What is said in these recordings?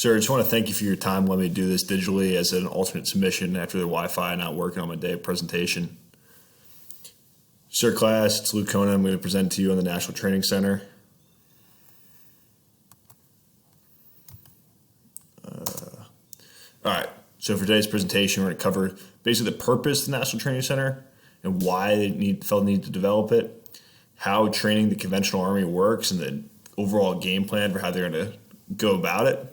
Sir, I just want to thank you for your time. Let me do this digitally as an alternate submission after the Wi-Fi not working on my day of presentation. Sir, class, it's Luke Kona. I'm going to present to you on the National Training Center. All right, so for today's presentation, we're going to cover basically the purpose of the National Training Center and why they felt the need to develop it, how training the conventional Army works and the overall game plan for how they're going to go about it,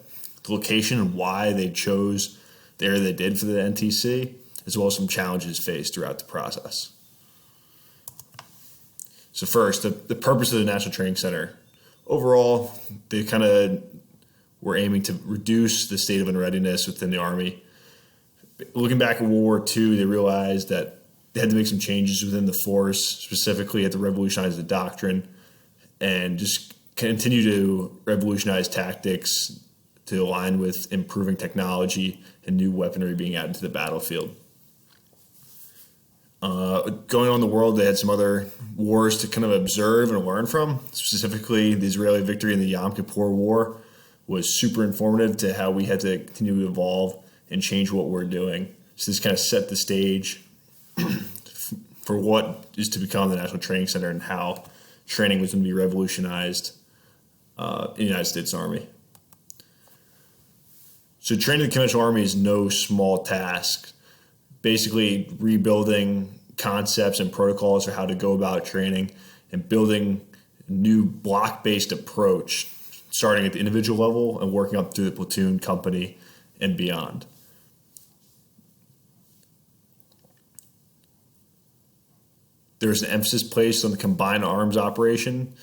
the location and why they chose the area they did for the NTC, as well as some challenges faced throughout the process. So first, the purpose of the National Training Center. Overall, they kind of were aiming to reduce the state of unreadiness within the Army. Looking back at World War II, they realized that they had to make some changes within the force, specifically had to revolutionize the doctrine and just continue to revolutionize tactics to align with improving technology and new weaponry being added to the battlefield. Going on in the world, they had some other wars to kind of observe and learn from. Specifically, the Israeli victory in the Yom Kippur War was super informative to how we had to continue to evolve and change what we're doing. So this kind of set the stage for what is to become the National Training Center and how training was going to be revolutionized in the United States Army. So training the conventional Army is no small task. Basically rebuilding concepts and protocols for how to go about training and building a new block-based approach, starting at the individual level and working up through the platoon, company, and beyond. There's an emphasis placed on the combined arms operation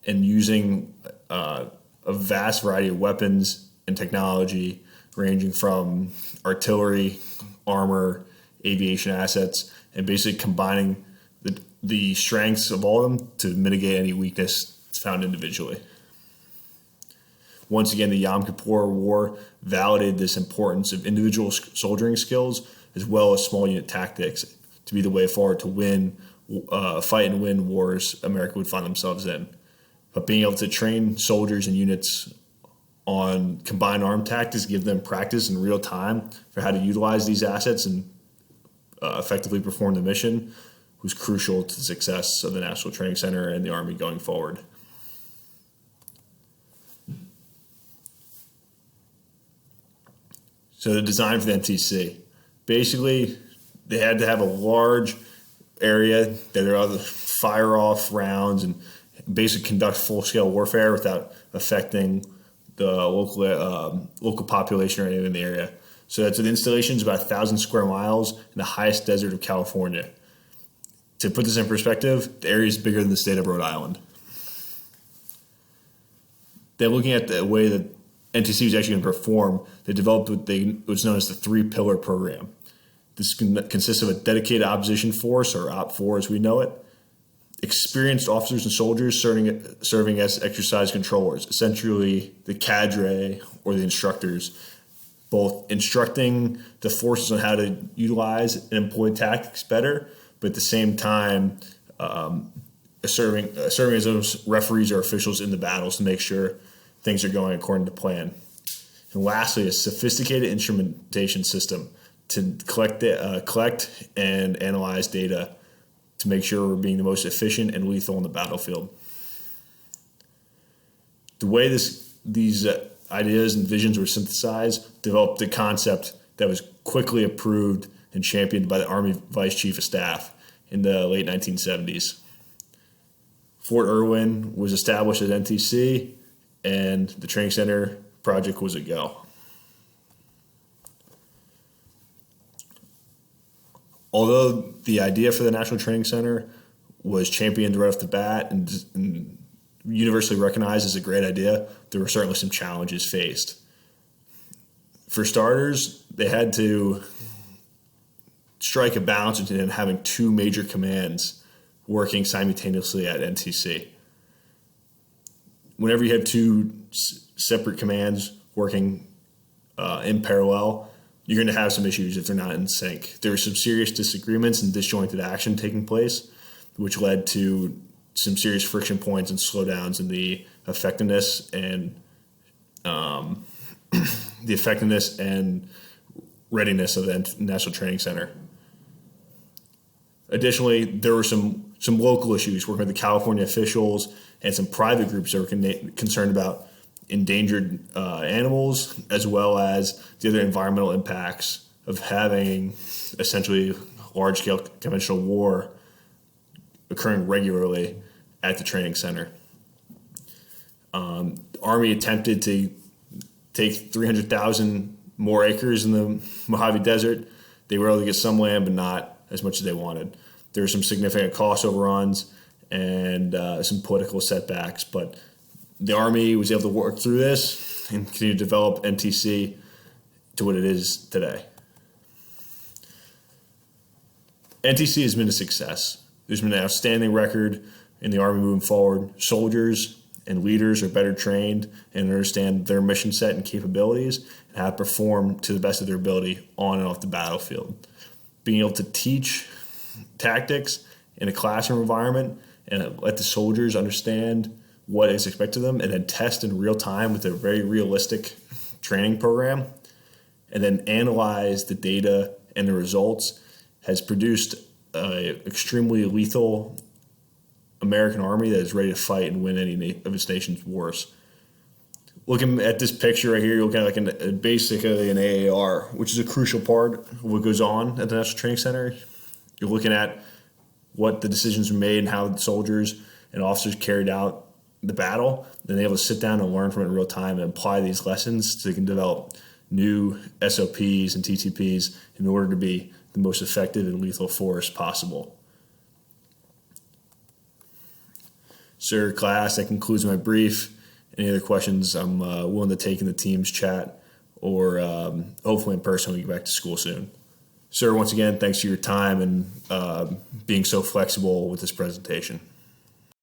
and using a vast variety of weapons and technology ranging from artillery, armor, aviation assets, and basically combining the strengths of all of them to mitigate any weakness found individually. Once again, the Yom Kippur War validated this importance of individual soldiering skills as well as small unit tactics to be the way forward to win, fight and win wars America would find themselves in. But being able to train soldiers and units on combined arm tactics, give them practice in real time for how to utilize these assets and effectively perform the mission was crucial to the success of the National Training Center and the Army going forward. So the design for the NTC. Basically, they had to have a large area that they're able to fire off rounds and basically conduct full-scale warfare without affecting the local population or anything in the area. So that's an installation is about 1,000 square miles in the highest desert of California. To put this in perspective, the area is bigger than the state of Rhode Island. Then looking at the way that NTC was actually going to perform, they developed what's known as the three-pillar program. This consists of a dedicated opposition force, or OPFOR as we know it, experienced officers and soldiers serving as exercise controllers, essentially the cadre or the instructors, both instructing the forces on how to utilize and employ tactics better, but at the same time serving as those referees or officials in the battles to make sure things are going according to plan. And lastly, a sophisticated instrumentation system to collect and analyze data to make sure we're being the most efficient and lethal in the battlefield. The way these ideas and visions were synthesized developed a concept that was quickly approved and championed by the Army Vice Chief of Staff in the late 1970s. Fort Irwin was established at NTC, and the training center project was a go. Although the idea for the National Training Center was championed right off the bat and universally recognized as a great idea, there were certainly some challenges faced. For starters, they had to strike a balance between having two major commands working simultaneously at NTC. Whenever you have two separate commands working in parallel, you're going to have some issues if they're not in sync. There were some serious disagreements and disjointed action taking place, which led to some serious friction points and slowdowns in the effectiveness and the effectiveness and readiness of the National Training Center. Additionally, there were some local issues working with the California officials and some private groups that were concerned about endangered animals, as well as the other environmental impacts of having essentially large-scale conventional war occurring regularly at the training center. The Army attempted to take 300,000 more acres in the Mojave Desert. They were able to get some land, but not as much as they wanted. There were some significant cost overruns and some political setbacks, but the Army was able to work through this and continue to develop NTC to what it is today. NTC has been a success. There's been an outstanding record in the Army moving forward. Soldiers and leaders are better trained and understand their mission set and capabilities and how to perform to the best of their ability on and off the battlefield. Being able to teach tactics in a classroom environment and let the soldiers understand what is expected of them and then test in real time with a very realistic training program and then analyze the data and the results has produced an extremely lethal American Army that is ready to fight and win any of its nation's wars. Looking at this picture right here, you're looking at like basically an AAR, which is a crucial part of what goes on at the National Training Center. You're looking at what the decisions were made and how the soldiers and officers carried out the battle. Then they're able to sit down and learn from it in real time and apply these lessons so they can develop new SOPs and TTPs in order to be the most effective and lethal force possible. Sir, class, that concludes my brief. Any other questions, I'm willing to take in the Teams chat or hopefully in person when we get back to school soon. Sir, once again, thanks for your time and being so flexible with this presentation.